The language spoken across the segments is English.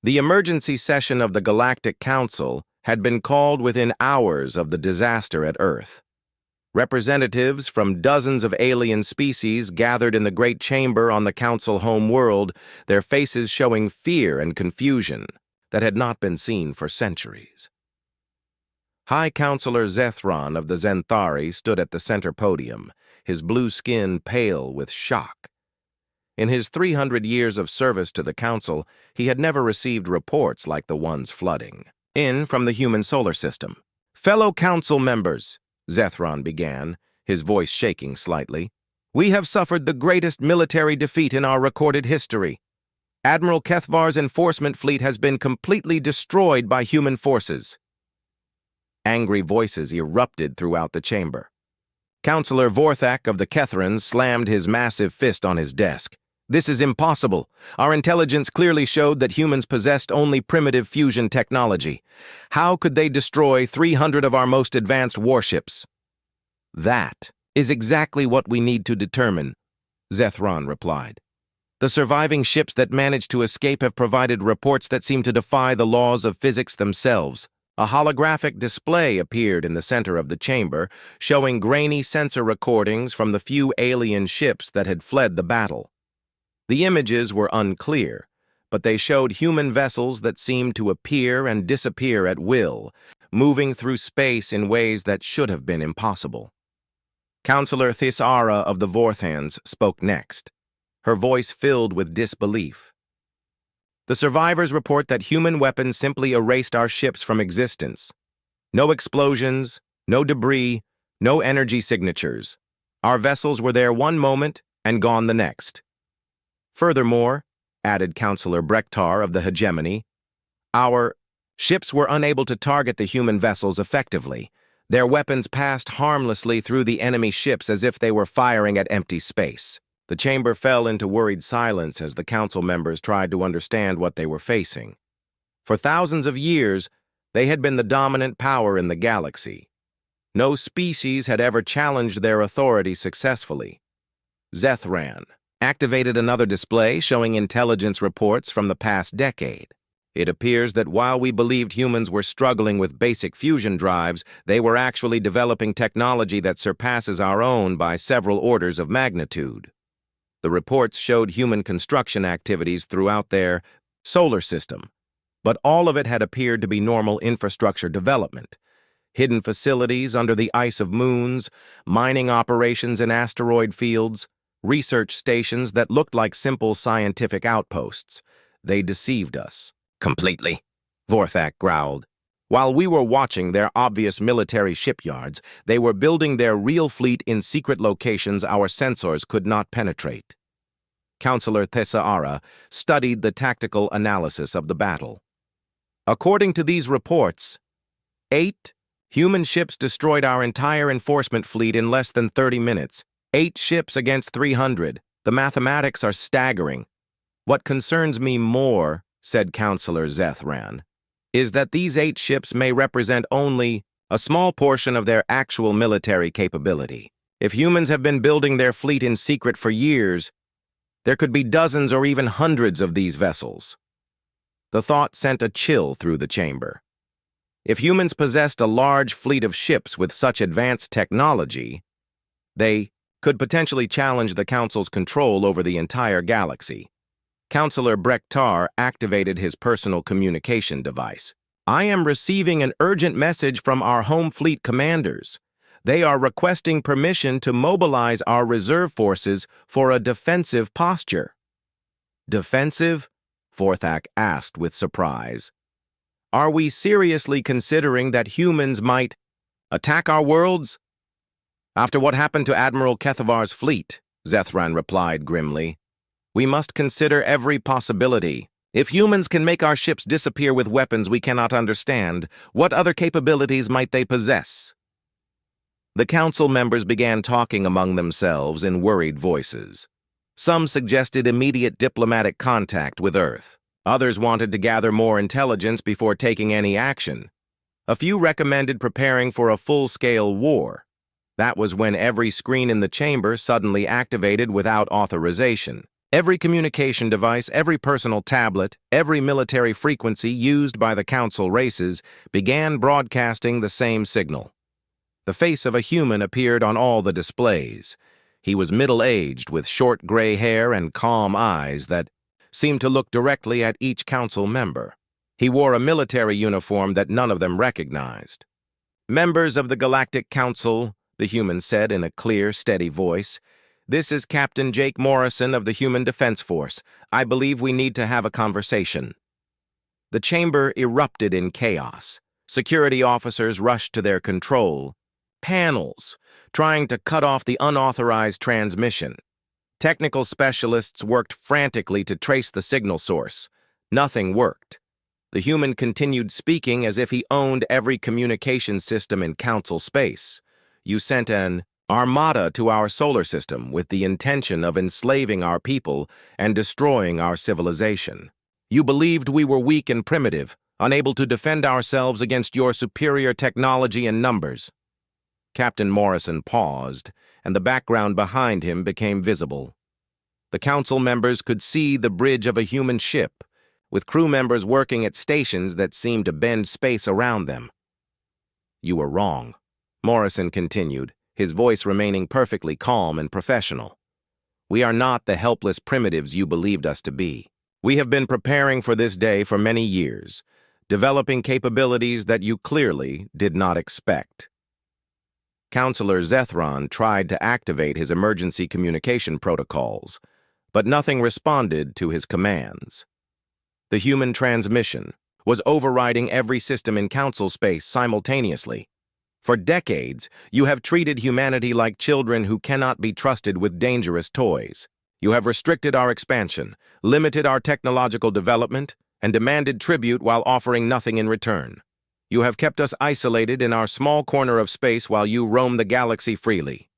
The emergency session of the Galactic Council had been called within hours of the disaster at Earth. Representatives from dozens of alien species gathered in the Great Chamber on the Council home world, their faces showing fear and confusion that had not been seen for centuries. High Counselor Zethron of the Zenthari stood at the center podium, his blue skin pale with shock. In his 300 years of service to the Council, he had never received reports like the ones flooding in from the human solar system. "Fellow Council members," Zethron began, his voice shaking slightly, "we have suffered the greatest military defeat in our recorded history. Admiral Kethvar's enforcement fleet has been completely destroyed by human forces." Angry voices erupted throughout the chamber. Counselor Vorthak of the Kethrans slammed his massive fist on his desk. "This is impossible. Our intelligence clearly showed that humans possessed only primitive fusion technology. How could they destroy 300 of our most advanced warships?" "That is exactly what we need to determine," Zethron replied. "The surviving ships that managed to escape have provided reports that seem to defy the laws of physics themselves." A holographic display appeared in the center of the chamber, showing grainy sensor recordings from the few alien ships that had fled the battle. The images were unclear, but they showed human vessels that seemed to appear and disappear at will, moving through space in ways that should have been impossible. Counselor Thisara of the Vorthans spoke next, her voice filled with disbelief. "The survivors report that human weapons simply erased our ships from existence. No explosions, no debris, no energy signatures. Our vessels were there one moment and gone the next. Furthermore," added Counselor Brektar of the Hegemony, "our ships were unable to target the human vessels effectively. Their weapons passed harmlessly through the enemy ships as if they were firing at empty space." The chamber fell into worried silence as the council members tried to understand what they were facing. For thousands of years, they had been the dominant power in the galaxy. No species had ever challenged their authority successfully. Zethran activated another display showing intelligence reports from the past decade. It appears that while we believed humans were struggling with basic fusion drives, they were actually developing technology that surpasses our own by several orders of magnitude. The reports showed human construction activities throughout their solar system, but all of it had appeared to be normal infrastructure development. Hidden facilities under the ice of moons, mining operations in asteroid fields, research stations that looked like simple scientific outposts. They deceived us. "Completely," Vorthak growled. "While we were watching their obvious military shipyards, they were building their real fleet in secret locations our sensors could not penetrate." Counselor Thesaara studied the tactical analysis of the battle. "According to these reports, 8 human ships destroyed our entire enforcement fleet in less than 30 minutes. 8 ships against 300. The mathematics are staggering. What concerns me more," said Counselor Zethran, "is that these 8 ships may represent only a small portion of their actual military capability. If humans have been building their fleet in secret for years, there could be dozens or even hundreds of these vessels." The thought sent a chill through the chamber. If humans possessed a large fleet of ships with such advanced technology, they could potentially challenge the Council's control over the entire galaxy. Counselor Brektar activated his personal communication device. "I am receiving an urgent message from our home fleet commanders. They are requesting permission to mobilize our reserve forces for a defensive posture." "Defensive?" Vorthak asked with surprise. "Are we seriously considering that humans might attack our worlds?" "After what happened to Admiral Kethvar's fleet," Zethran replied grimly, "we must consider every possibility. If humans can make our ships disappear with weapons we cannot understand, what other capabilities might they possess?" The council members began talking among themselves in worried voices. Some suggested immediate diplomatic contact with Earth. Others wanted to gather more intelligence before taking any action. A few recommended preparing for a full-scale war. That was when every screen in the chamber suddenly activated without authorization. Every communication device, every personal tablet, every military frequency used by the Council races began broadcasting the same signal. The face of a human appeared on all the displays. He was middle-aged, with short gray hair and calm eyes that seemed to look directly at each council member. He wore a military uniform that none of them recognized. "Members of the Galactic Council," the human said in a clear, steady voice, "this is Captain Jake Morrison of the Human Defense Force. I believe we need to have a conversation." The chamber erupted in chaos. Security officers rushed to their control panels, trying to cut off the unauthorized transmission. Technical specialists worked frantically to trace the signal source. Nothing worked. The human continued speaking as if he owned every communication system in Council space. "You sent an armada to our solar system with the intention of enslaving our people and destroying our civilization. You believed we were weak and primitive, unable to defend ourselves against your superior technology and numbers." Captain Morrison paused, and the background behind him became visible. The council members could see the bridge of a human ship, with crew members working at stations that seemed to bend space around them. "You were wrong," Morrison continued, his voice remaining perfectly calm and professional. "We are not the helpless primitives you believed us to be. We have been preparing for this day for many years, developing capabilities that you clearly did not expect." Counselor Zethron tried to activate his emergency communication protocols, but nothing responded to his commands. The human transmission was overriding every system in Council space simultaneously. "For decades, you have treated humanity like children who cannot be trusted with dangerous toys. You have restricted our expansion, limited our technological development, and demanded tribute while offering nothing in return. You have kept us isolated in our small corner of space while you roam the galaxy freely."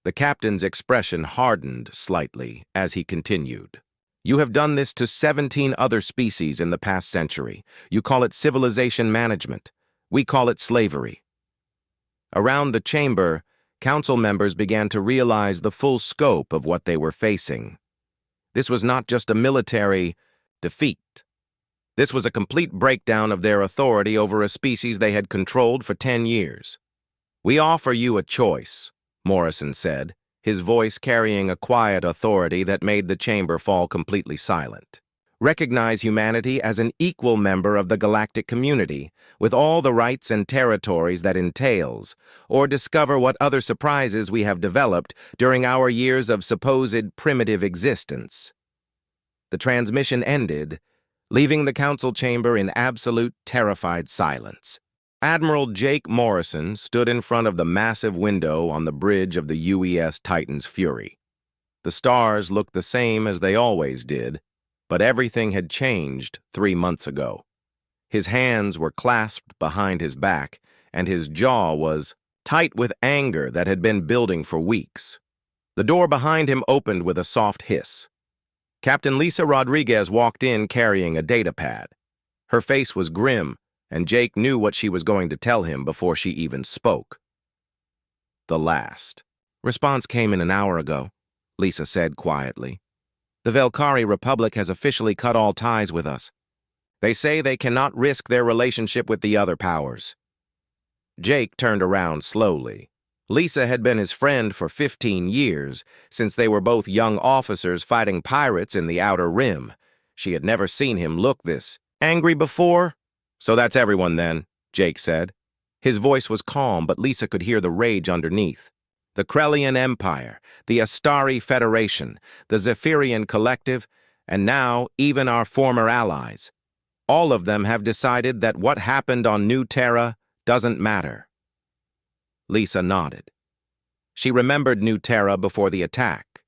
The captain's expression hardened slightly as he continued. "You have done this to 17 other species in the past century. You call it civilization management. We call it slavery." Around the chamber, council members began to realize the full scope of what they were facing. This was not just a military defeat. This was a complete breakdown of their authority over a species they had controlled for 10 years. "We offer you a choice," Morrison said, his voice carrying a quiet authority that made the chamber fall completely silent. "Recognize humanity as an equal member of the galactic community, with all the rights and territories that entails, or discover what other surprises we have developed during our years of supposed primitive existence." The transmission ended, leaving the council chamber in absolute terrified silence. Admiral Jake Morrison stood in front of the massive window on the bridge of the UES Titan's Fury. The stars looked the same as they always did, but everything had changed 3 months ago. His hands were clasped behind his back, and his jaw was tight with anger that had been building for weeks. The door behind him opened with a soft hiss. Captain Lisa Rodriguez walked in carrying a datapad. Her face was grim, and Jake knew what she was going to tell him before she even spoke. "The last response came in an hour ago," Lisa said quietly. "The Velkari Republic has officially cut all ties with us. They say they cannot risk their relationship with the other powers." Jake turned around slowly. Lisa had been his friend for 15 years, since they were both young officers fighting pirates in the Outer Rim. She had never seen him look this angry before. "So that's everyone then," Jake said. His voice was calm, but Lisa could hear the rage underneath. "The Krellian Empire, the Astari Federation, the Zephyrian Collective, and now even our former allies. All of them have decided that what happened on New Terra doesn't matter." Lisa nodded. She remembered New Terra before the attack.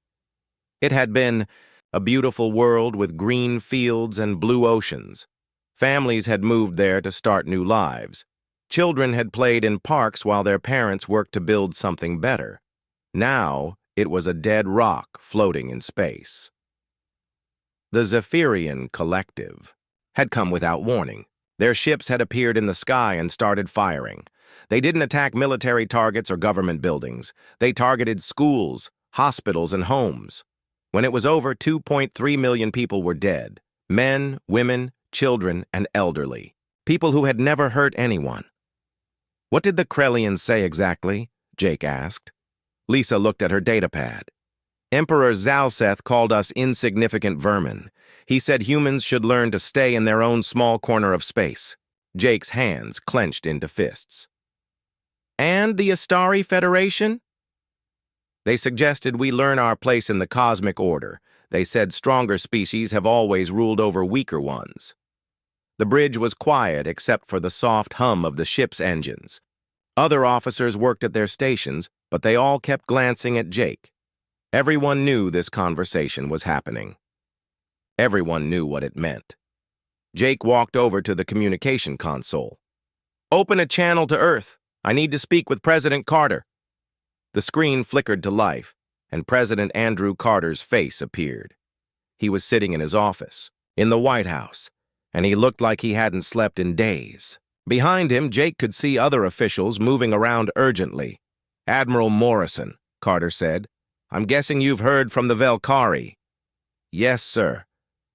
It had been a beautiful world with green fields and blue oceans. Families had moved there to start new lives. Children had played in parks while their parents worked to build something better. Now, it was a dead rock floating in space. The Zephyrian Collective had come without warning. Their ships had appeared in the sky and started firing. They didn't attack military targets or government buildings. They targeted schools, hospitals, and homes. When it was over, 2.3 million people were dead. Men, women, children, and elderly. People who had never hurt anyone. What did the Krellians say exactly? Jake asked. Lisa looked at her datapad. Emperor Zalseth called us insignificant vermin. He said humans should learn to stay in their own small corner of space. Jake's hands clenched into fists. And the Astari Federation? They suggested we learn our place in the cosmic order. They said stronger species have always ruled over weaker ones. The bridge was quiet except for the soft hum of the ship's engines. Other officers worked at their stations, but they all kept glancing at Jake. Everyone knew this conversation was happening. Everyone knew what it meant. Jake walked over to the communication console. Open a channel to Earth. I need to speak with President Carter. The screen flickered to life, and President Andrew Carter's face appeared. He was sitting in his office, in the White House, and he looked like he hadn't slept in days. Behind him, Jake could see other officials moving around urgently. Admiral Morrison, Carter said. I'm guessing you've heard from the Velkari. Yes, sir.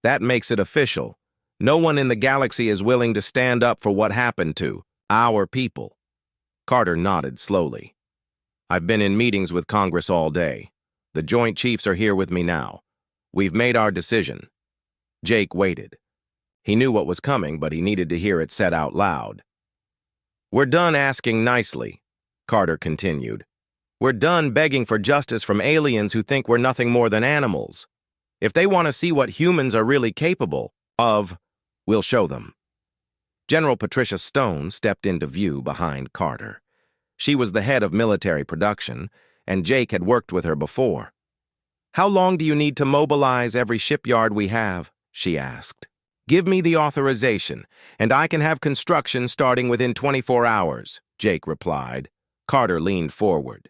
That makes it official. No one in the galaxy is willing to stand up for what happened to our people. Carter nodded slowly. I've been in meetings with Congress all day. The Joint Chiefs are here with me now. We've made our decision. Jake waited. He knew what was coming, but he needed to hear it said out loud. We're done asking nicely, Carter continued. We're done begging for justice from aliens who think we're nothing more than animals. If they want to see what humans are really capable of, we'll show them. General Patricia Stone stepped into view behind Carter. She was the head of military production, and Jake had worked with her before. How long do you need to mobilize every shipyard we have? She asked. Give me the authorization, and I can have construction starting within 24 hours, Jake replied. Carter leaned forward.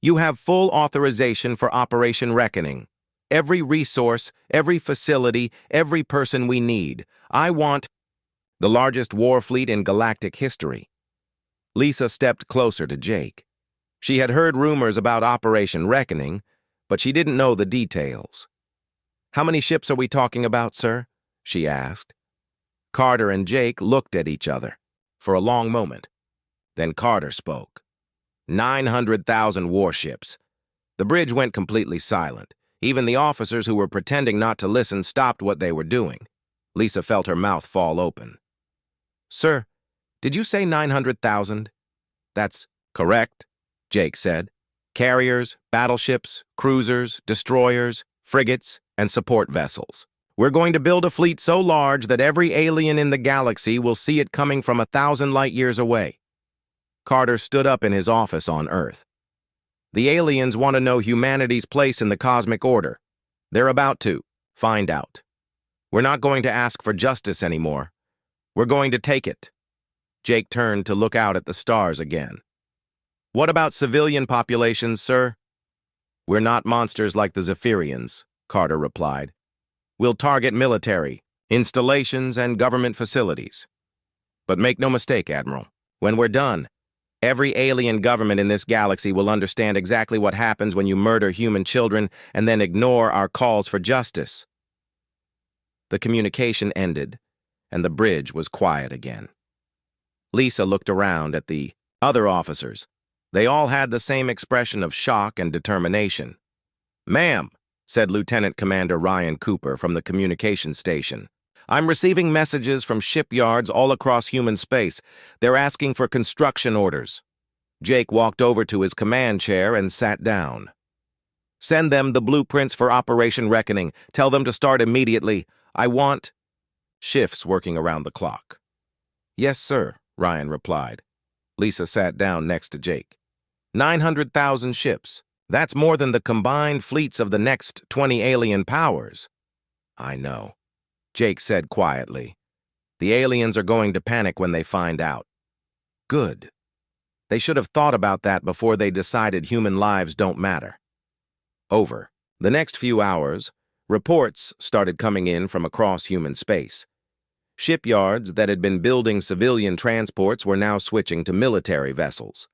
You have full authorization for Operation Reckoning. Every resource, every facility, every person we need. I want the largest war fleet in galactic history. Lisa stepped closer to Jake. She had heard rumors about Operation Reckoning, but she didn't know the details. How many ships are we talking about, sir? She asked. Carter and Jake looked at each other for a long moment. Then Carter spoke. 900,000 warships. The bridge went completely silent. Even the officers who were pretending not to listen stopped what they were doing. Lisa felt her mouth fall open. Sir, did you say 900,000? That's correct, Jake said. Carriers, battleships, cruisers, destroyers, frigates, and support vessels. We're going to build a fleet so large that every alien in the galaxy will see it coming from 1,000 light years away. Carter stood up in his office on Earth. The aliens want to know humanity's place in the cosmic order. They're about to find out. We're not going to ask for justice anymore. We're going to take it. Jake turned to look out at the stars again. What about civilian populations, sir? We're not monsters like the Zephyrians, Carter replied. We'll target military, installations, and government facilities. But make no mistake, Admiral, when we're done, every alien government in this galaxy will understand exactly what happens when you murder human children and then ignore our calls for justice. The communication ended, and the bridge was quiet again. Lisa looked around at the other officers. They all had the same expression of shock and determination. Ma'am, said Lieutenant Commander Ryan Cooper from the communications station. I'm receiving messages from shipyards all across human space. They're asking for construction orders. Jake walked over to his command chair and sat down. Send them the blueprints for Operation Reckoning. Tell them to start immediately. I want shifts working around the clock. Yes, sir, Ryan replied. Lisa sat down next to Jake. 900,000 ships. That's more than the combined fleets of the next 20 alien powers. I know, Jake said quietly. The aliens are going to panic when they find out. Good. They should have thought about that before they decided human lives don't matter. Over the next few hours, reports started coming in from across human space. Shipyards that had been building civilian transports were now switching to military vessels.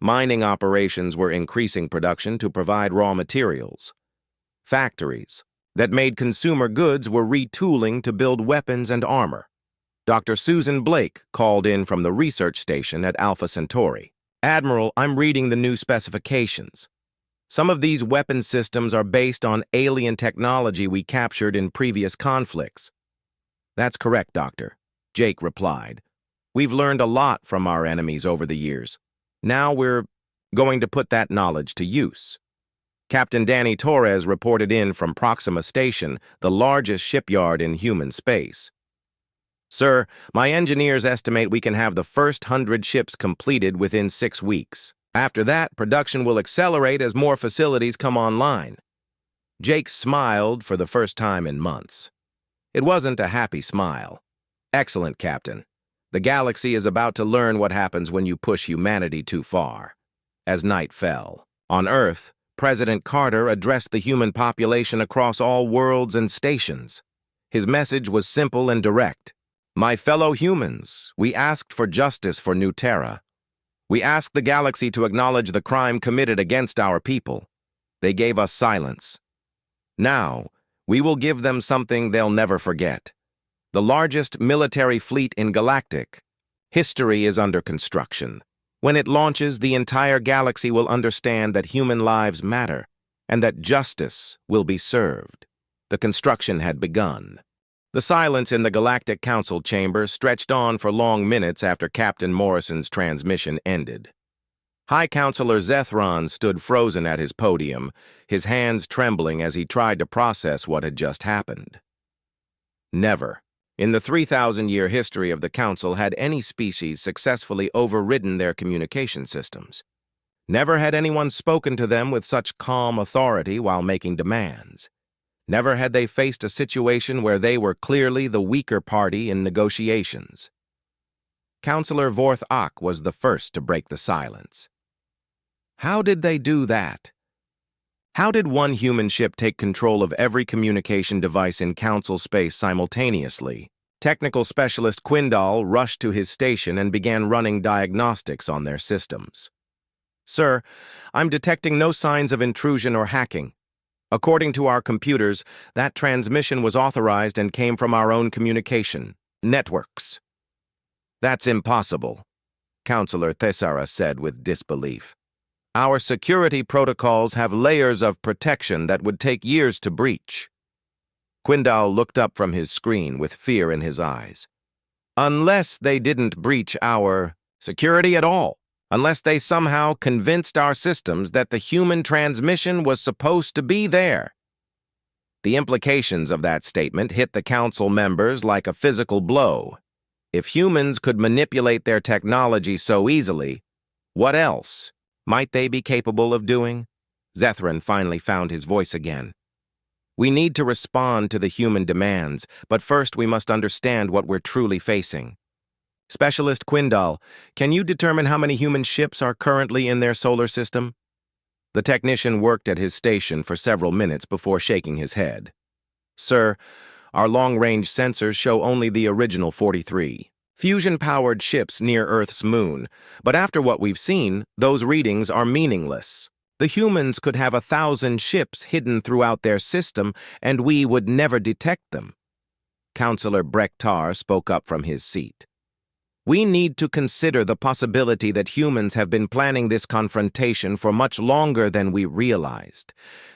Mining operations were increasing production to provide raw materials. Factories that made consumer goods were retooling to build weapons and armor. Dr. Susan Blake called in from the research station at Alpha Centauri. "Admiral, I'm reading the new specifications. Some of these weapon systems are based on alien technology we captured in previous conflicts." "That's correct, Doctor," Jake replied. "We've learned a lot from our enemies over the years. Now we're going to put that knowledge to use." Captain Danny Torres reported in from Proxima Station, the largest shipyard in human space. "Sir, my engineers estimate we can have the first 100 ships completed within 6 weeks. After that, production will accelerate as more facilities come online." Jake smiled for the first time in months. It wasn't a happy smile. "Excellent, Captain. The galaxy is about to learn what happens when you push humanity too far." As night fell, on Earth, President Carter addressed the human population across all worlds and stations. His message was simple and direct. "My fellow humans, we asked for justice for New Terra. We asked the galaxy to acknowledge the crime committed against our people. They gave us silence. Now, we will give them something they'll never forget. The largest military fleet in Galactic. History is under construction. When it launches, the entire galaxy will understand that human lives matter and that justice will be served." The construction had begun. The silence in the Galactic Council chamber stretched on for long minutes after Captain Morrison's transmission ended. High Counselor Zethron stood frozen at his podium, his hands trembling as he tried to process what had just happened. Never, in the 3,000-year history of the Council, had any species successfully overridden their communication systems. Never had anyone spoken to them with such calm authority while making demands. Never had they faced a situation where they were clearly the weaker party in negotiations. Counselor Vorth Ak was the first to break the silence. How did they do that? How did one human ship take control of every communication device in Council space simultaneously? Technical specialist Quindal rushed to his station and began running diagnostics on their systems. "Sir, I'm detecting no signs of intrusion or hacking. According to our computers, that transmission was authorized and came from our own communication networks." "That's impossible," Counselor Thesara said with disbelief. "Our security protocols have layers of protection that would take years to breach." Quindal looked up from his screen with fear in his eyes. "Unless they didn't breach our security at all. Unless they somehow convinced our systems that the human transmission was supposed to be there." The implications of that statement hit the Council members like a physical blow. If humans could manipulate their technology so easily, what else might they be capable of doing? Zethran finally found his voice again. "We need to respond to the human demands, but first we must understand what we're truly facing. Specialist Quindal, can you determine how many human ships are currently in their solar system?" The technician worked at his station for several minutes before shaking his head. "Sir, our long-range sensors show only the original 43. Fusion-powered ships near Earth's moon, but after what we've seen, those readings are meaningless. The humans could have 1,000 ships hidden throughout their system, and we would never detect them." Counselor Brektar spoke up from his seat. "We need to consider the possibility that humans have been planning this confrontation for much longer than we realized.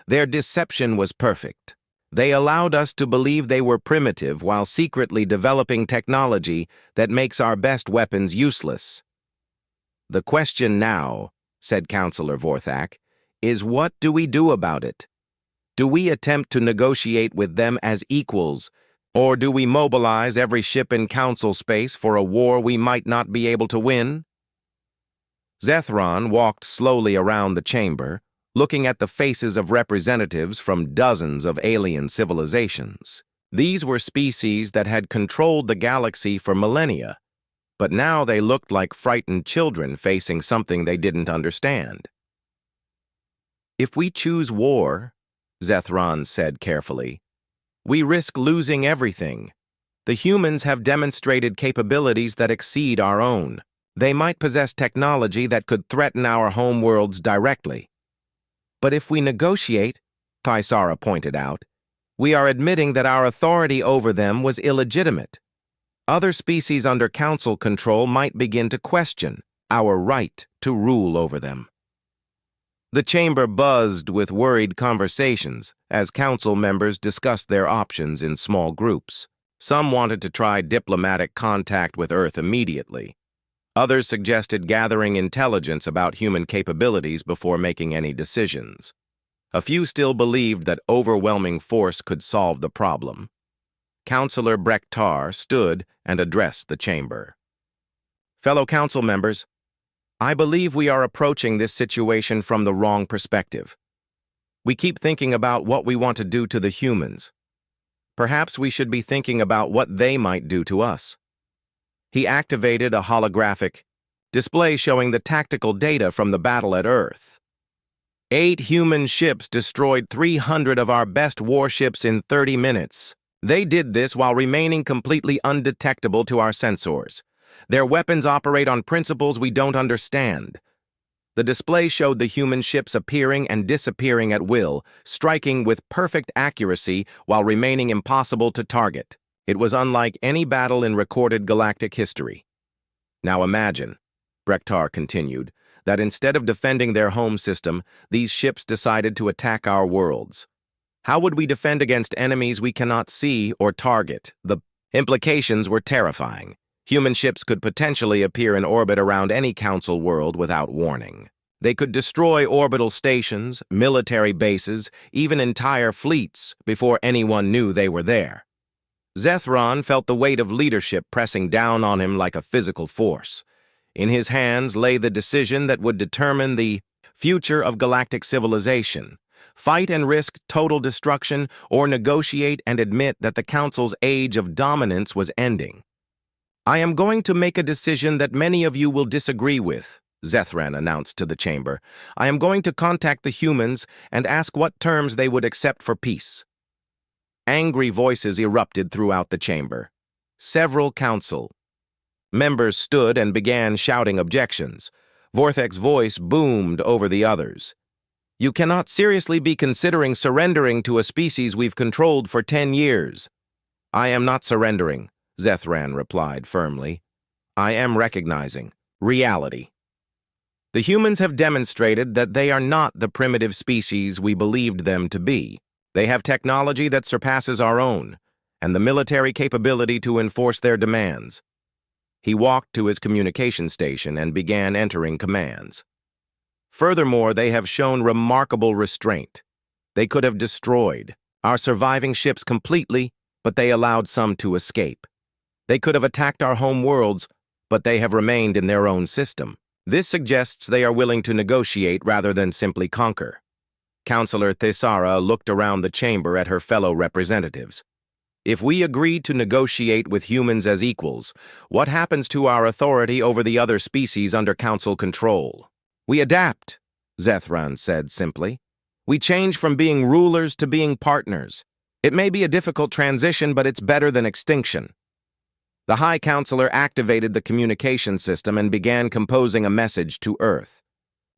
Their deception was perfect. They allowed us to believe they were primitive while secretly developing technology that makes our best weapons useless. The question now," said Counselor Vorthak, "is what do we do about it? Do we attempt to negotiate with them as equals, or do we mobilize every ship in Council space for a war we might not be able to win?" Zethron walked slowly around the chamber, looking at the faces of representatives from dozens of alien civilizations. These were species that had controlled the galaxy for millennia, but now they looked like frightened children facing something they didn't understand. "If we choose war," Zethron said carefully, "we risk losing everything. The humans have demonstrated capabilities that exceed our own. They might possess technology that could threaten our homeworlds directly. But if we negotiate, Thaisara pointed out. We are admitting that our authority over them was illegitimate. Other species under council control might begin to question our right to rule over them. The chamber buzzed with worried conversations as council members discussed their options in small groups. Some wanted to try diplomatic contact with Earth immediately. Others suggested gathering intelligence about human capabilities before making any decisions. A few still believed that overwhelming force could solve the problem. Councillor Brektar stood and addressed the chamber. Fellow council members, I believe we are approaching this situation from the wrong perspective. We keep thinking about what we want to do to the humans. Perhaps we should be thinking about what they might do to us. He activated a holographic display showing the tactical data from the battle at Earth. 8 human ships destroyed 300 of our best warships in 30 minutes. They did this while remaining completely undetectable to our sensors. Their weapons operate on principles we don't understand. The display showed the human ships appearing and disappearing at will, striking with perfect accuracy while remaining impossible to target. It was unlike any battle in recorded galactic history. Now imagine, Brektar continued, that instead of defending their home system, these ships decided to attack our worlds. How would we defend against enemies we cannot see or target? The implications were terrifying. Human ships could potentially appear in orbit around any council world without warning. They could destroy orbital stations, military bases, even entire fleets before anyone knew they were there. Zethron felt the weight of leadership pressing down on him like a physical force. In his hands lay the decision that would determine the future of galactic civilization. Fight and risk total destruction, or negotiate and admit that the Council's age of dominance was ending. I am going to make a decision that many of you will disagree with, Zethran announced to the chamber. I am going to contact the humans and ask what terms they would accept for peace. Angry voices erupted throughout the chamber. Several council members stood and began shouting objections. Vorthek's voice boomed over the others. You cannot seriously be considering surrendering to a species we've controlled for 10 years. I am not surrendering, Zethran replied firmly. I am recognizing reality. The humans have demonstrated that they are not the primitive species we believed them to be. They have technology that surpasses our own, and the military capability to enforce their demands. He walked to his communication station and began entering commands. Furthermore, they have shown remarkable restraint. They could have destroyed our surviving ships completely, but they allowed some to escape. They could have attacked our home worlds, but they have remained in their own system. This suggests they are willing to negotiate rather than simply conquer. Councillor Thaisara looked around the chamber at her fellow representatives. If we agree to negotiate with humans as equals, what happens to our authority over the other species under council control? We adapt, Zethran said simply. We change from being rulers to being partners. It may be a difficult transition, but it's better than extinction. The High Counselor activated the communication system and began composing a message to Earth.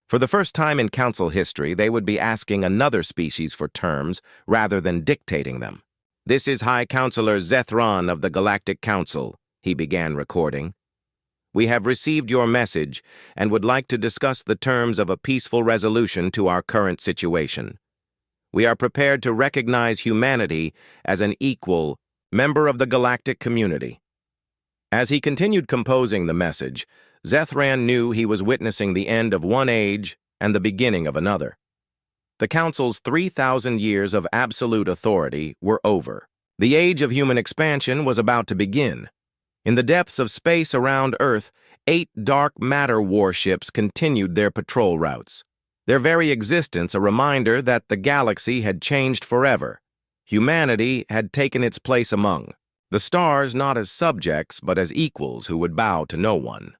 For the first time in council history, they would be asking another species for terms rather than dictating them. This is High Counselor Zethron of the Galactic Council, he began recording. We have received your message and would like to discuss the terms of a peaceful resolution to our current situation. We are prepared to recognize humanity as an equal member of the galactic community. As he continued composing the message, Zethran knew he was witnessing the end of one age and the beginning of another. The Council's 3,000 years of absolute authority were over. The age of human expansion was about to begin. In the depths of space around Earth, 8 dark matter warships continued their patrol routes. Their very existence a reminder that the galaxy had changed forever. Humanity had taken its place among the stars, not as subjects, but as equals who would bow to no one.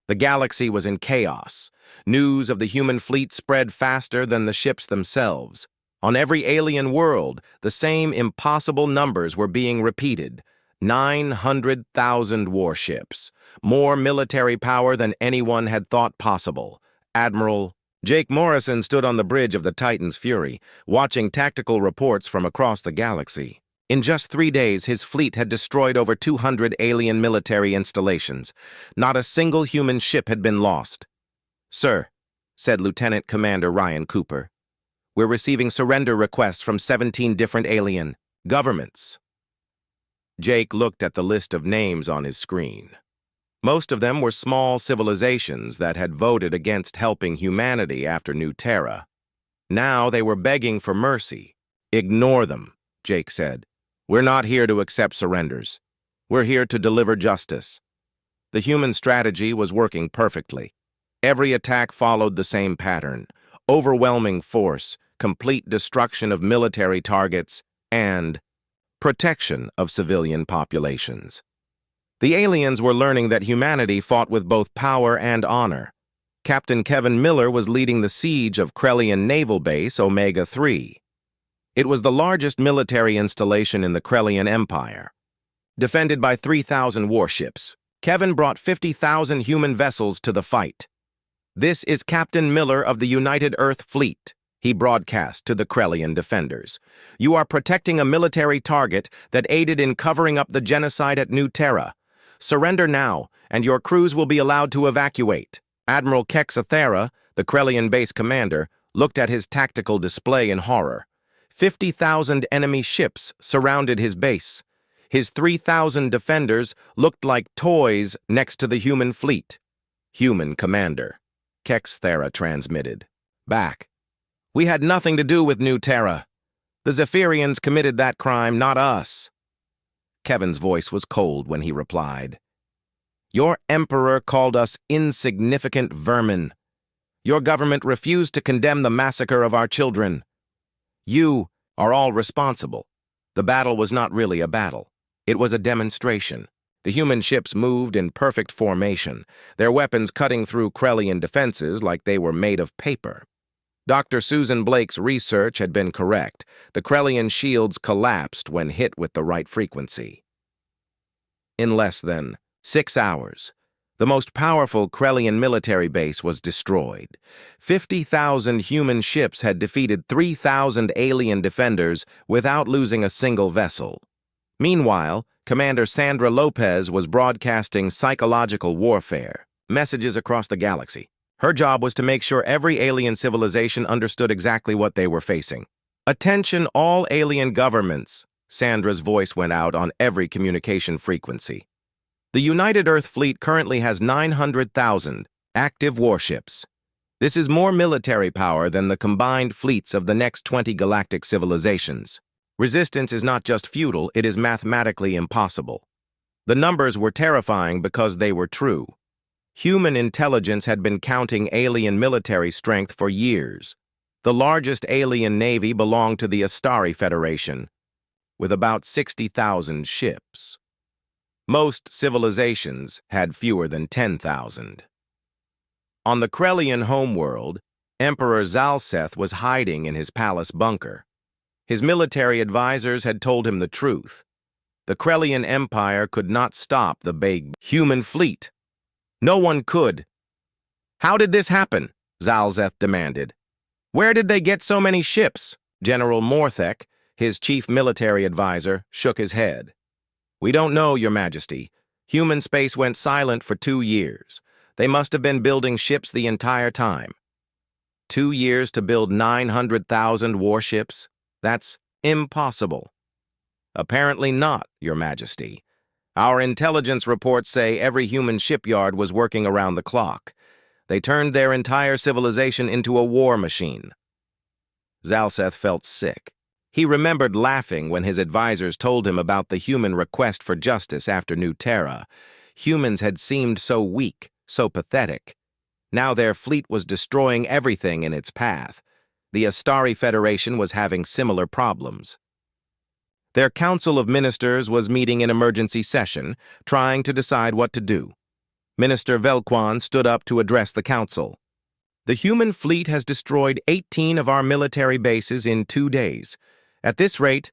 The galaxy was in chaos. News of the human fleet spread faster than the ships themselves. On every alien world, the same impossible numbers were being repeated. 900,000 warships, more military power than anyone had thought possible. Admiral Jake Morrison stood on the bridge of the Titan's Fury, watching tactical reports from across the galaxy. In just 3 days, his fleet had destroyed over 200 alien military installations. Not a single human ship had been lost. "Sir," said Lieutenant Commander Ryan Cooper, "we're receiving surrender requests from 17 different alien governments." Jake looked at the list of names on his screen. Most of them were small civilizations that had voted against helping humanity after New Terra. Now they were begging for mercy. "Ignore them," Jake said. "We're not here to accept surrenders. We're here to deliver justice." The human strategy was working perfectly. Every attack followed the same pattern: overwhelming force, complete destruction of military targets, and protection of civilian populations. The aliens were learning that humanity fought with both power and honor. Captain Kevin Miller was leading the siege of Krellian Naval Base Omega-3. It was the largest military installation in the Krellian Empire. Defended by 3,000 warships, Kevin brought 50,000 human vessels to the fight. "This is Captain Miller of the United Earth Fleet," he broadcast to the Krellian defenders. "You are protecting a military target that aided in covering up the genocide at New Terra. Surrender now, and your crews will be allowed to evacuate." Admiral Kexathera, the Krellian base commander, looked at his tactical display in horror. 50,000 enemy ships surrounded his base. His 3,000 defenders looked like toys next to the human fleet. "Human commander," Kexathera transmitted. "Back. We had nothing to do with New Terra. The Zephyrians committed that crime, not us." Kevin's voice was cold when he replied. "Your emperor called us insignificant vermin. Your government refused to condemn the massacre of our children. You are all responsible. The battle was not really a battle. It was a demonstration. The human ships moved in perfect formation, their weapons cutting through Krellian defenses like they were made of paper. Dr. Susan Blake's research had been correct. The Krellian shields collapsed when hit with the right frequency. In less than 6 hours, the most powerful Krellian military base was destroyed. 50,000 human ships had defeated 3,000 alien defenders without losing a single vessel. Meanwhile, Commander Sandra Lopez was broadcasting psychological warfare, messages across the galaxy. Her job was to make sure every alien civilization understood exactly what they were facing. "Attention all alien governments," Sandra's voice went out on every communication frequency. "The United Earth Fleet currently has 900,000 active warships. This is more military power than the combined fleets of the next 20 galactic civilizations. Resistance is not just futile, it is mathematically impossible." The numbers were terrifying because they were true. Human intelligence had been counting alien military strength for years. The largest alien navy belonged to the Astari Federation, with about 60,000 ships. Most civilizations had fewer than 10,000. On the Krellian homeworld, Emperor Zalseth was hiding in his palace bunker. His military advisors had told him the truth. The Krellian Empire could not stop the big human fleet. No one could. "How did this happen?" Zalseth demanded. "Where did they get so many ships?" General Morthek, his chief military advisor, shook his head. "We don't know, Your Majesty. Human space went silent for 2 years. They must have been building ships the entire time." 2 years to build 900,000 warships? That's impossible. "Apparently not, Your Majesty. Our intelligence reports say every human shipyard was working around the clock. They turned their entire civilization into a war machine." Zalseth felt sick. He remembered laughing when his advisors told him about the human request for justice after New Terra. Humans had seemed so weak, so pathetic. Now their fleet was destroying everything in its path. The Astari Federation was having similar problems. Their Council of Ministers was meeting in emergency session, trying to decide what to do. Minister Velquan stood up to address the council. "The human fleet has destroyed 18 of our military bases in 2 days. At this rate,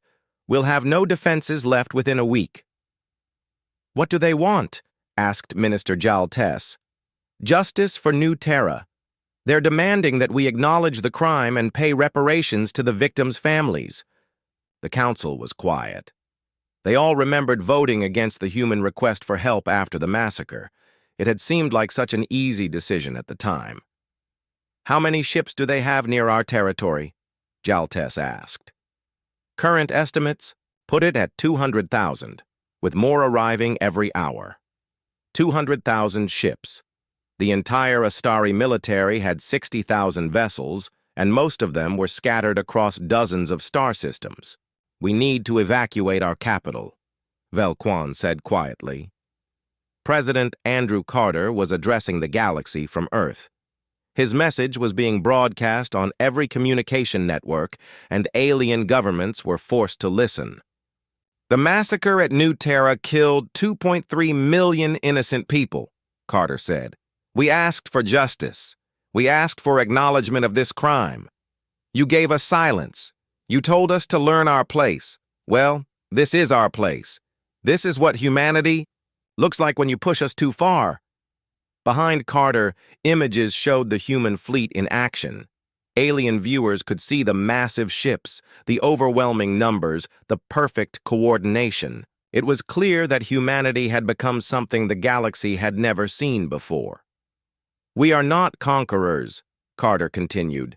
we'll have no defenses left within a week." "What do they want?" asked Minister Jaltes. "Justice for New Terra. They're demanding that we acknowledge the crime and pay reparations to the victims' families. The council was quiet. They all remembered voting against the human request for help after the massacre. It had seemed like such an easy decision at the time. "How many ships do they have near our territory?" Jaltes asked. "Current estimates put it at 200,000, with more arriving every hour. 200,000 ships. The entire Astari military had 60,000 vessels, and most of them were scattered across dozens of star systems. We need to evacuate our capital," Velquan said quietly. President Andrew Carter was addressing the galaxy from Earth. His message was being broadcast on every communication network, and alien governments were forced to listen. "The massacre at New Terra killed 2.3 million innocent people," Carter said. "We asked for justice. We asked for acknowledgement of this crime. You gave us silence. You told us to learn our place. Well, this is our place. This is what humanity looks like when you push us too far." Behind Carter, images showed the human fleet in action. Alien viewers could see the massive ships, the overwhelming numbers, the perfect coordination. It was clear that humanity had become something the galaxy had never seen before. "We are not conquerors," Carter continued.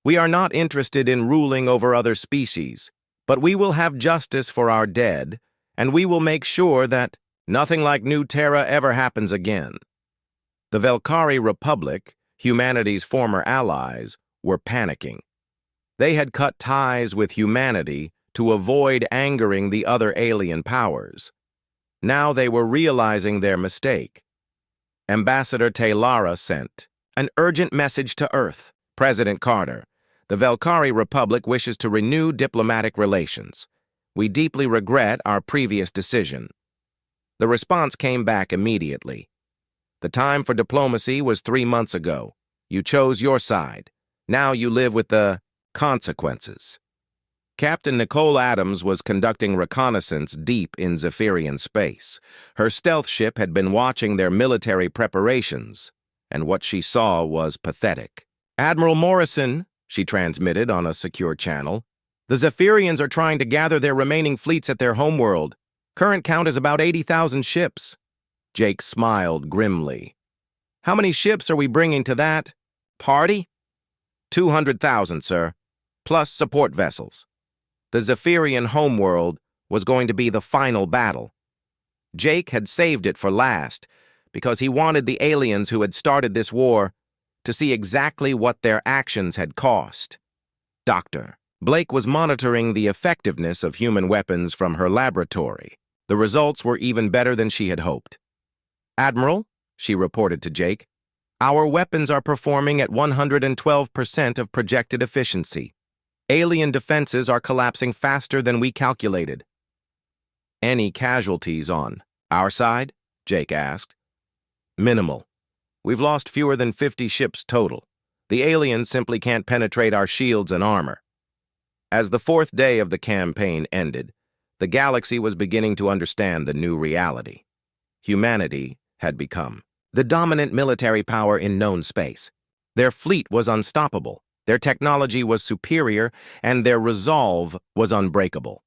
"We are not interested in ruling over other species, but we will have justice for our dead, and we will make sure that nothing like New Terra ever happens again." The Velkari Republic, humanity's former allies, were panicking. They had cut ties with humanity to avoid angering the other alien powers. Now they were realizing their mistake. Ambassador Talara sent an urgent message to Earth. "President Carter, the Velkari Republic wishes to renew diplomatic relations. We deeply regret our previous decision." The response came back immediately. "The time for diplomacy was 3 months ago. You chose your side. Now you live with the consequences." Captain Nicole Adams was conducting reconnaissance deep in Zephyrian space. Her stealth ship had been watching their military preparations, and what she saw was pathetic. "Admiral Morrison," she transmitted on a secure channel, "the Zephyrians are trying to gather their remaining fleets at their homeworld. Current count is about 80,000 ships." Jake smiled grimly. "How many ships are we bringing to that party?" 200,000, sir, plus support vessels. The Zephyrian homeworld was going to be the final battle. Jake had saved it for last because he wanted the aliens who had started this war to see exactly what their actions had cost. Dr. Blake was monitoring the effectiveness of human weapons from her laboratory. The results were even better than she had hoped. "Admiral," she reported to Jake, "our weapons are performing at 112% of projected efficiency. Alien defenses are collapsing faster than we calculated." "Any casualties on our side?" Jake asked. "Minimal. We've lost fewer than 50 ships total. The aliens simply can't penetrate our shields and armor." As the 4th day of the campaign ended, the galaxy was beginning to understand the new reality. Humanity had become the dominant military power in known space. Their fleet was unstoppable, their technology was superior, and their resolve was unbreakable.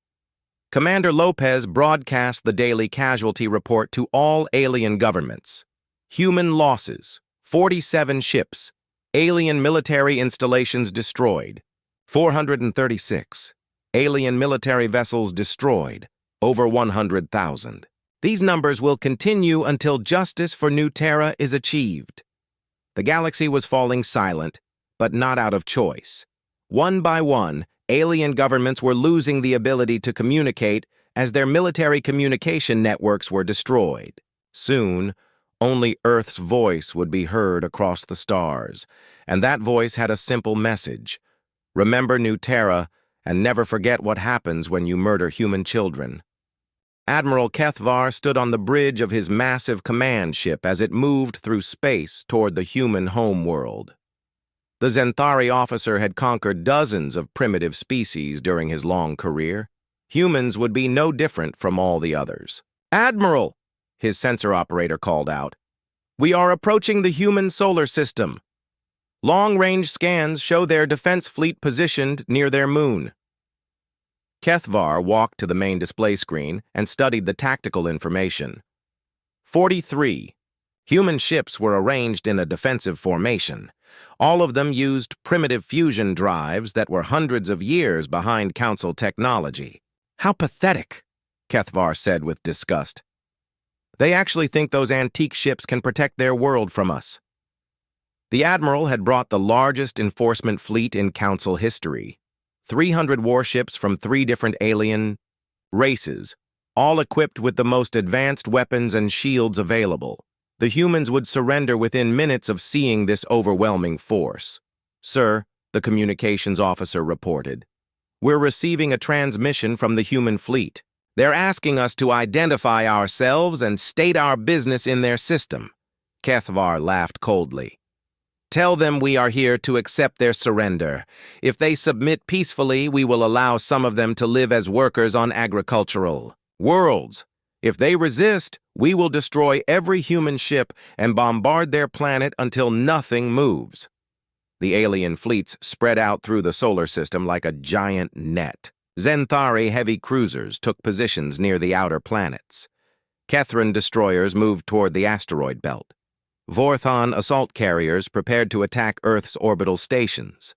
Commander Lopez broadcast the daily casualty report to all alien governments. Human losses, 47 ships. Alien military installations destroyed, 436. Alien military vessels destroyed, over 100,000. These numbers will continue until justice for New Terra is achieved. The galaxy was falling silent, but not out of choice. One by one, alien governments were losing the ability to communicate as their military communication networks were destroyed. Soon, only Earth's voice would be heard across the stars, and that voice had a simple message: remember New Terra, and never forget what happens when you murder human children. Admiral Kethvar stood on the bridge of his massive command ship as it moved through space toward the human homeworld. The Zenthari officer had conquered dozens of primitive species during his long career. Humans would be no different from all the others. "Admiral!" his sensor operator called out. "We are approaching the human solar system." Long-range scans show their defense fleet positioned near their moon. Kethvar walked to the main display screen and studied the tactical information. 43. Human ships were arranged in a defensive formation. All of them used primitive fusion drives that were hundreds of years behind Council technology. How pathetic, Kethvar said with disgust. They actually think those antique ships can protect their world from us. The Admiral had brought the largest enforcement fleet in Council history. 300 warships from 3 different alien races, all equipped with the most advanced weapons and shields available. The humans would surrender within minutes of seeing this overwhelming force. "Sir," the communications officer reported, "we're receiving a transmission from the human fleet. They're asking us to identify ourselves and state our business in their system." Kethvar laughed coldly. "Tell them we are here to accept their surrender. If they submit peacefully, we will allow some of them to live as workers on agricultural worlds. If they resist, we will destroy every human ship and bombard their planet until nothing moves." The alien fleets spread out through the solar system like a giant net. Zenthari heavy cruisers took positions near the outer planets. Kethran destroyers moved toward the asteroid belt. Vorthon assault carriers prepared to attack Earth's orbital stations.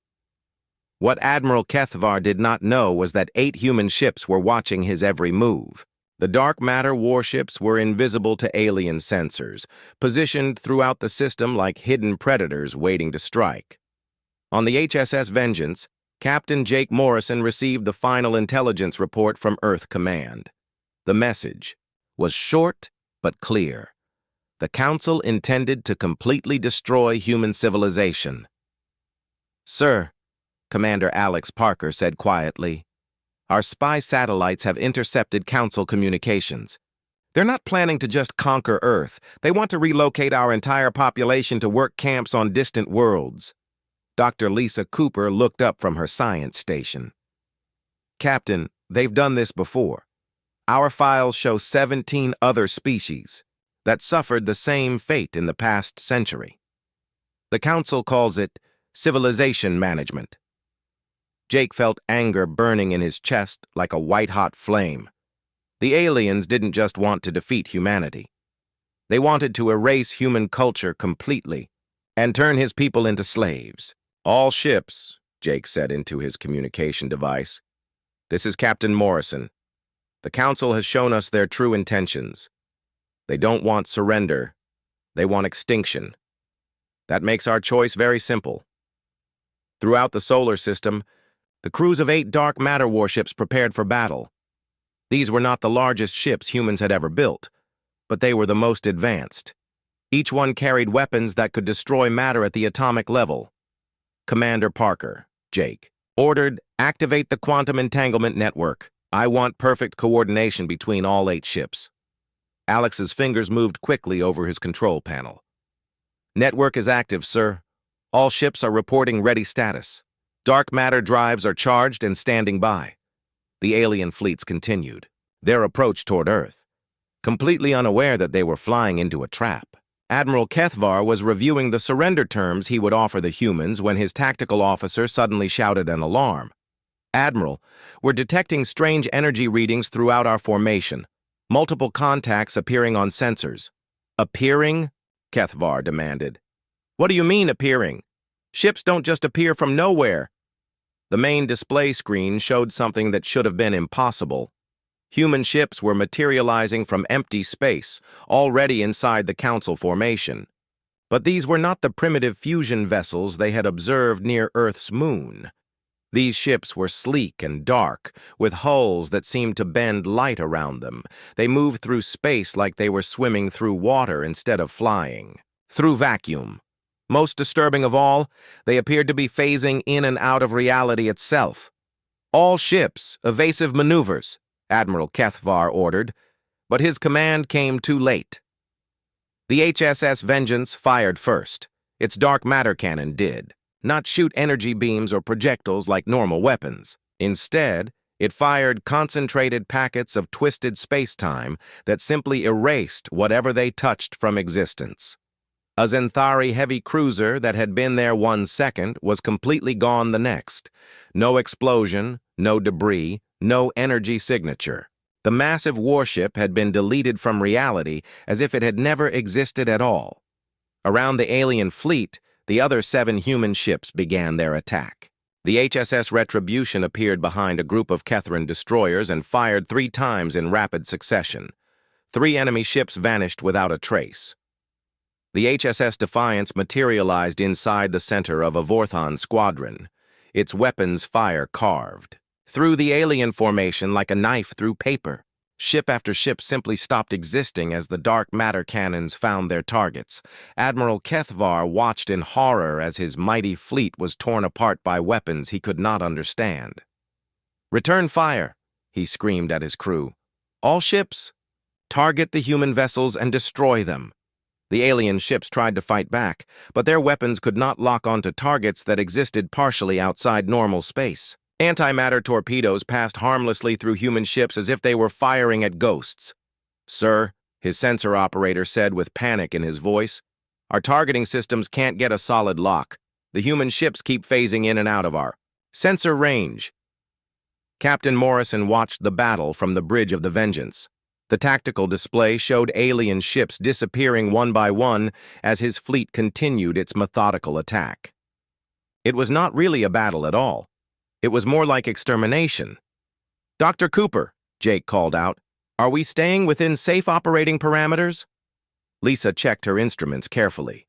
What Admiral Kethvar did not know was that 8 human ships were watching his every move. The dark matter warships were invisible to alien sensors, positioned throughout the system like hidden predators waiting to strike. On the HSS Vengeance, Captain Jake Morrison received the final intelligence report from Earth Command. The message was short but clear. The Council intended to completely destroy human civilization. "Sir," Commander Alex Parker said quietly, "our spy satellites have intercepted Council communications. They're not planning to just conquer Earth. They want to relocate our entire population to work camps on distant worlds." Dr. Lisa Cooper looked up from her science station. "Captain, they've done this before. Our files show 17 other species that suffered the same fate in the past century. The Council calls it civilization management." Jake felt anger burning in his chest like a white-hot flame. The aliens didn't just want to defeat humanity. They wanted to erase human culture completely and turn his people into slaves. "All ships," Jake said into his communication device. "This is Captain Morrison. The Council has shown us their true intentions. They don't want surrender. They want extinction. That makes our choice very simple." Throughout the solar system, the crews of 8 dark matter warships prepared for battle. These were not the largest ships humans had ever built, but they were the most advanced. Each one carried weapons that could destroy matter at the atomic level. Commander Parker, Jake, ordered, "Activate the quantum entanglement network. I want perfect coordination between all 8 ships." Alex's fingers moved quickly over his control panel. "Network is active, sir. All ships are reporting ready status. Dark matter drives are charged and standing by." The alien fleets continued their approach toward Earth, completely unaware that they were flying into a trap. Admiral Kethvar was reviewing the surrender terms he would offer the humans when his tactical officer suddenly shouted an alarm. "Admiral, we're detecting strange energy readings throughout our formation. Multiple contacts appearing on sensors." "Appearing?" Kethvar demanded. "What do you mean, appearing? Ships don't just appear from nowhere." The main display screen showed something that should have been impossible. Human ships were materializing from empty space, already inside the Council formation. But these were not the primitive fusion vessels they had observed near Earth's moon. These ships were sleek and dark, with hulls that seemed to bend light around them. They moved through space like they were swimming through water instead of flying. Through vacuum. Most disturbing of all, they appeared to be phasing in and out of reality itself. "All ships, evasive maneuvers," Admiral Kethvar ordered, but his command came too late. The HSS Vengeance fired first. Its dark matter cannon did not shoot energy beams or projectiles like normal weapons. Instead, it fired concentrated packets of twisted space-time that simply erased whatever they touched from existence. A Zenthari heavy cruiser that had been there 1 second was completely gone the next. No explosion, no debris, no energy signature. The massive warship had been deleted from reality as if it had never existed at all. Around the alien fleet, the other 7 human ships began their attack. The HSS Retribution appeared behind a group of Kethran destroyers and fired 3 times in rapid succession. 3 enemy ships vanished without a trace. The HSS Defiance materialized inside the center of a Vorthon squadron, its weapons fire carved through the alien formation like a knife through paper. Ship after ship simply stopped existing as the dark matter cannons found their targets. Admiral Kethvar watched in horror as his mighty fleet was torn apart by weapons he could not understand. "Return fire," he screamed at his crew. "All ships, target the human vessels and destroy them." The alien ships tried to fight back, but their weapons could not lock onto targets that existed partially outside normal space. Antimatter torpedoes passed harmlessly through human ships as if they were firing at ghosts. "Sir," his sensor operator said with panic in his voice, "our targeting systems can't get a solid lock. The human ships keep phasing in and out of our sensor range." Captain Morrison watched the battle from the bridge of the Vengeance. The tactical display showed alien ships disappearing one by one as his fleet continued its methodical attack. It was not really a battle at all. It was more like extermination. "Dr. Cooper," Jake called out, "are we staying within safe operating parameters?" Lisa checked her instruments carefully.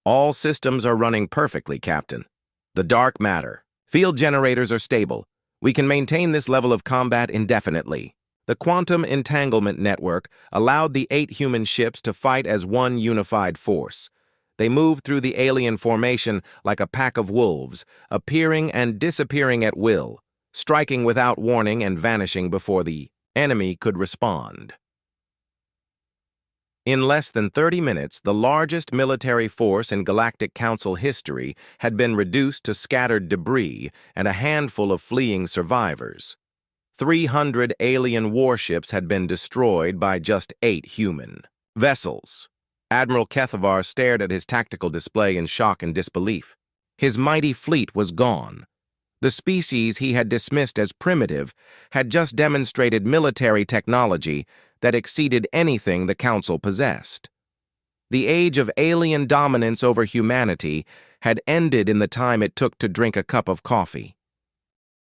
"All systems are running perfectly, Captain. The dark matter. Field generators are stable. We can maintain this level of combat indefinitely." The quantum entanglement network allowed the 8 human ships to fight as one unified force. They moved through the alien formation like a pack of wolves, appearing and disappearing at will, striking without warning and vanishing before the enemy could respond. In less than 30 minutes, the largest military force in Galactic Council history had been reduced to scattered debris and a handful of fleeing survivors. 300 alien warships had been destroyed by just 8 human vessels. Admiral Kethvar stared at his tactical display in shock and disbelief. His mighty fleet was gone. The species he had dismissed as primitive had just demonstrated military technology that exceeded anything the Council possessed. The age of alien dominance over humanity had ended in the time it took to drink a cup of coffee.